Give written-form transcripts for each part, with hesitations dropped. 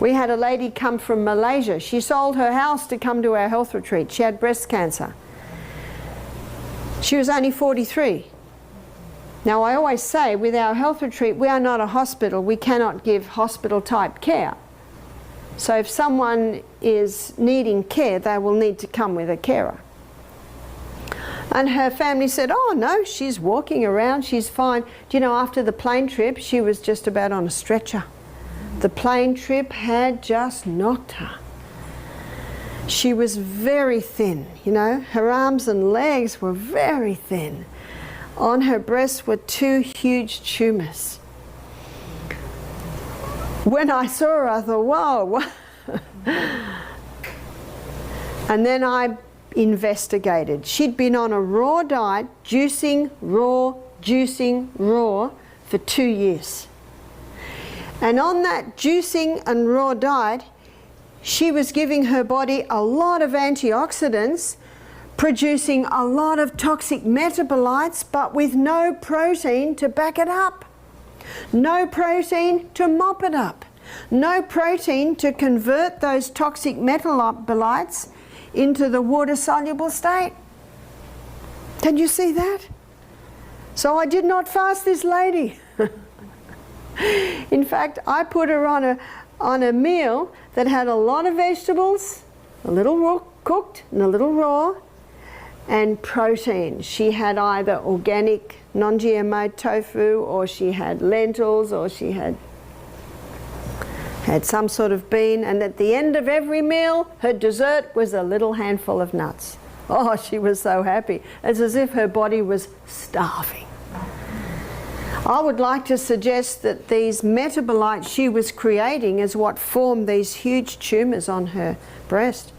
We had a lady come from Malaysia. She sold her house to come to our health retreat. She had breast cancer. She was only 43. Now I always say with our health retreat, we are not a hospital. We cannot give hospital type care. So if someone is needing care, they will need to come with a carer. And her family said, oh no, she's walking around, she's fine. Do you know, after the plane trip, she was just about on a stretcher. The plane trip had just knocked her. She was very thin, you know, her arms and legs were very thin. On her breasts were 2 huge tumours. When I saw her, I thought, whoa. And then I investigated. She'd been on a raw diet, juicing raw for 2 years. And on that juicing and raw diet, she was giving her body a lot of antioxidants, producing a lot of toxic metabolites, but with no protein to back it up. No protein to mop it up. No protein to convert those toxic metabolites into the water-soluble state. Can you see that? So I did not fast this lady. In fact, I put her on a meal that had a lot of vegetables, a little raw cooked and a little raw, and protein. She had either organic non-GMO tofu, or she had lentils, or she had some sort of bean, and at the end of every meal, her dessert was a little handful of nuts. Oh, she was so happy. It's as if her body was starving. I would like to suggest that these metabolites she was creating is what formed these huge tumours on her breast.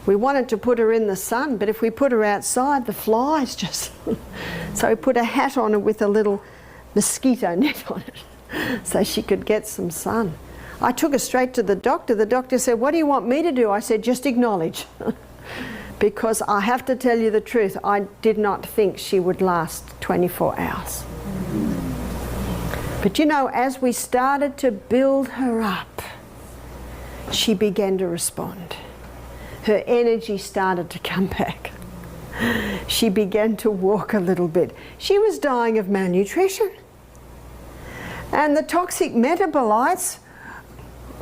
We wanted to put her in the sun, but if we put her outside, the flies just... So we put a hat on her with a little mosquito net on it so she could get some sun. I took her straight to the doctor. The doctor said, what do you want me to do? I said, just acknowledge. Because I have to tell you the truth, I did not think she would last 24 hours. But you know, as we started to build her up, she began to respond. Her energy started to come back. She began to walk a little bit. She was dying of malnutrition. And the toxic metabolites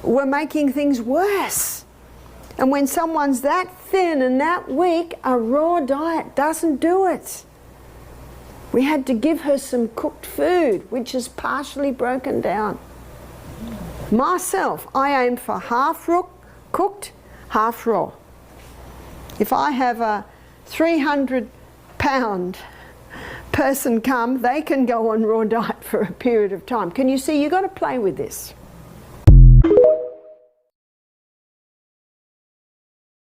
were making things worse. And when someone's that thin and that weak, a raw diet doesn't do it. We had to give her some cooked food, which is partially broken down. Myself, I aim for half cooked, half raw. If I have a 300-pound person come, they can go on raw diet for a period of time. Can you see? You've got to play with this.